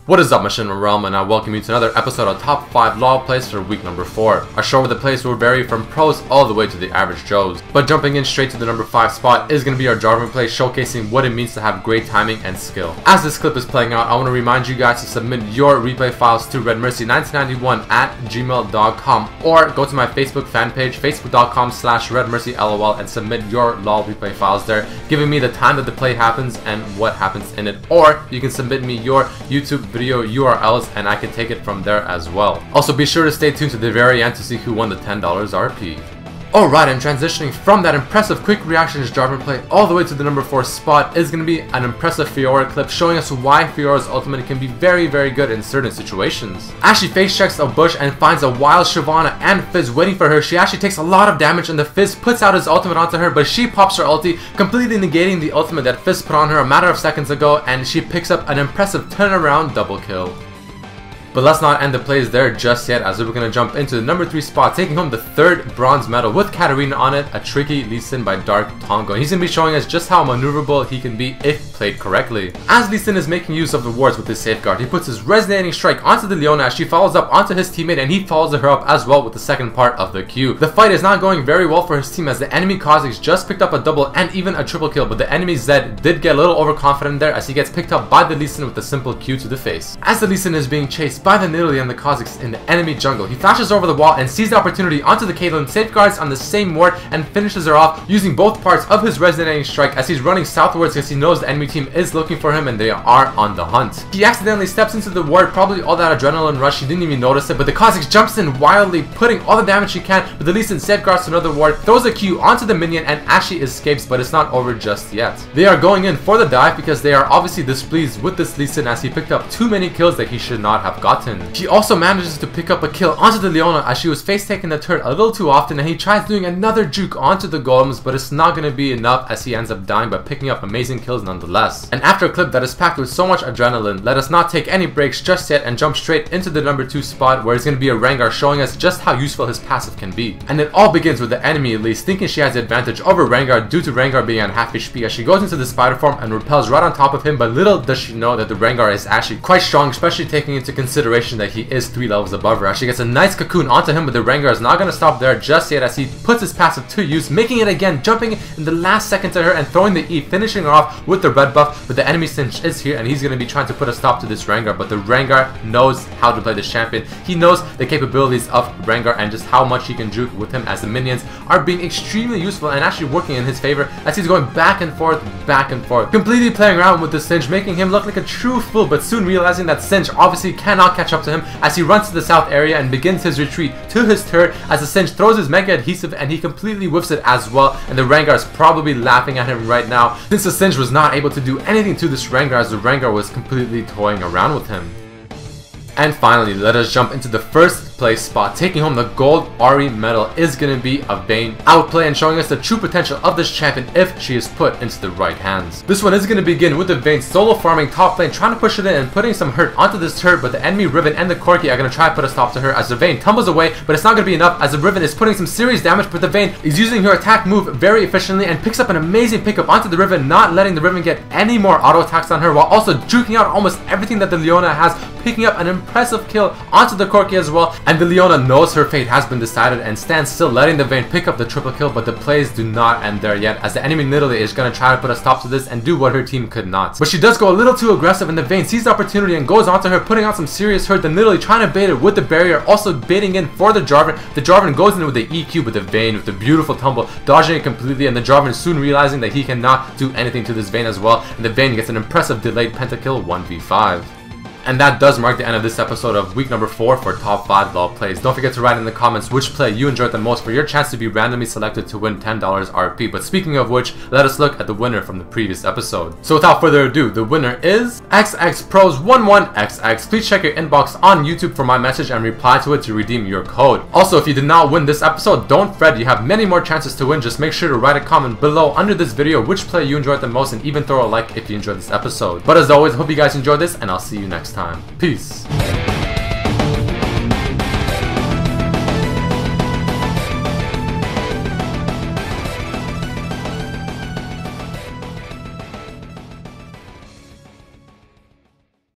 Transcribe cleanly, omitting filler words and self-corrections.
What is up, Machinima Realm, and I welcome you to another episode of Top 5 LoL Plays for week number 4. A show where the plays will vary from pros all the way to the average Joes. But jumping in straight to the number 5 spot is going to be our Jarvan play, showcasing what it means to have great timing and skill. As this clip is playing out, I want to remind you guys to submit your replay files to redmercy1991@gmail.com or go to my Facebook fan page, facebook.com/redmercylol, and submit your LoL replay files there, giving me the time that the play happens and what happens in it. Or you can submit me your YouTube video URLs and I can take it from there as well. Also, be sure to stay tuned to the very end to see who won the $10 RP. Alright, I'm transitioning from that impressive quick reactions Jarvan play all the way to the number 4 spot is going to be an impressive Fiora clip showing us why Fiora's ultimate can be very good in certain situations. As she face checks a bush and finds a wild Shyvana and Fizz waiting for her, she actually takes a lot of damage and the Fizz puts out his ultimate onto her, but she pops her ulti, completely negating the ultimate that Fizz put on her a matter of seconds ago, and she picks up an impressive turnaround double kill. But let's not end the plays there just yet, as we're going to jump into the number 3 spot, taking home the 3rd bronze medal with Katarina on it, a tricky Lee Sin by Dark Tongo. And he's going to be showing us just how maneuverable he can be if played correctly. As Lee Sin is making use of the wards with his safeguard, he puts his resonating strike onto the Leona as she follows up onto his teammate, and he follows her up as well with the second part of the Q. The fight is not going very well for his team as the enemy Kha'Zix just picked up a double and even a triple kill, but the enemy Zed did get a little overconfident there as he gets picked up by the Lee Sin with a simple Q to the face. As the Lee Sin is being chased by the Nidalee and the Kha'Zix in the enemy jungle, he flashes over the wall and sees the opportunity onto the Caitlyn, safeguards on the same ward, and finishes her off using both parts of his resonating strike as he's running southwards because he knows the enemy team is looking for him and they are on the hunt. He accidentally steps into the ward, probably all that adrenaline rush, he didn't even notice it, but the Kha'Zix jumps in wildly, putting all the damage he can, but the Lee Sin safeguards another ward, throws a Q onto the minion, and Ashe escapes, but it's not over just yet. They are going in for the dive because they are obviously displeased with this Lee Sin as he picked up too many kills that he should not have gotten. He also manages to pick up a kill onto the Leona as she was face taking the turret a little too often, and he tries doing another juke onto the golems, but it's not going to be enough as he ends up dying by picking up amazing kills nonetheless. And after a clip that is packed with so much adrenaline, let us not take any breaks just yet and jump straight into the number 2 spot, where it's going to be a Rengar showing us just how useful his passive can be. And it all begins with the enemy Elise thinking she has the advantage over Rengar due to Rengar being on half HP as she goes into the spider form and repels right on top of him, but little does she know that the Rengar is actually quite strong, especially taking into consideration that he is 3 levels above her. As she gets a nice cocoon onto him, but the Rengar is not going to stop there just yet as he puts his passive to use, making it again, jumping in the last second to her and throwing the E, finishing her off with the red buff. But the enemy Sinch is here and he's going to be trying to put a stop to this Rengar, but the Rengar knows how to play the champion. He knows the capabilities of Rengar and just how much he can juke with him, as the minions are being extremely useful and actually working in his favor as he's going back and forth, completely playing around with the Sinch, making him look like a true fool, but soon realizing that Sinch obviously cannot catch up to him as he runs to the south area and begins his retreat to his turret as the Sinch throws his mega adhesive and he completely whiffs it as well, and the Rengar is probably laughing at him right now since the Sinch was not able to do anything to this Rengar as the Rengar was completely toying around with him. And finally, let us jump into the first place spot. Taking home the gold Ahri medal is going to be a Vayne outplay and showing us the true potential of this champion if she is put into the right hands. This one is going to begin with the Vayne solo farming top lane, trying to push it in and putting some hurt onto this turret, but the enemy Riven and the Corki are going to try to put a stop to her as the Vayne tumbles away, but it's not going to be enough as the Riven is putting some serious damage, but the Vayne is using her attack move very efficiently and picks up an amazing pickup onto the Riven, not letting the Riven get any more auto attacks on her, while also juking out almost everything that the Leona has, picking up an impressive kill onto the Corki as well, and the Leona knows her fate has been decided and stands still, letting the Vayne pick up the triple kill, but the plays do not end there yet as the enemy Nidalee is going to try to put a stop to this and do what her team could not. But she does go a little too aggressive and the Vayne sees the opportunity and goes onto her, putting out some serious hurt. The Nidalee trying to bait it with the barrier, also baiting in for the Jarvan. The Jarvan goes in with the EQ, but the Vayne with the beautiful tumble, dodging it completely, and the Jarvan soon realizing that he cannot do anything to this Vayne as well, and the Vayne gets an impressive delayed pentakill 1v5. And that does mark the end of this episode of week number 4 for top 5 LoL plays. Don't forget to write in the comments which play you enjoyed the most for your chance to be randomly selected to win $10 RP. But speaking of which, let us look at the winner from the previous episode. So without further ado, the winner is XXPros11XX. Please check your inbox on YouTube for my message and reply to it to redeem your code. Also, if you did not win this episode, don't fret, you have many more chances to win. Just make sure to write a comment below under this video which play you enjoyed the most, and even throw a like if you enjoyed this episode. But as always, I hope you guys enjoyed this and I'll see you next time. Peace.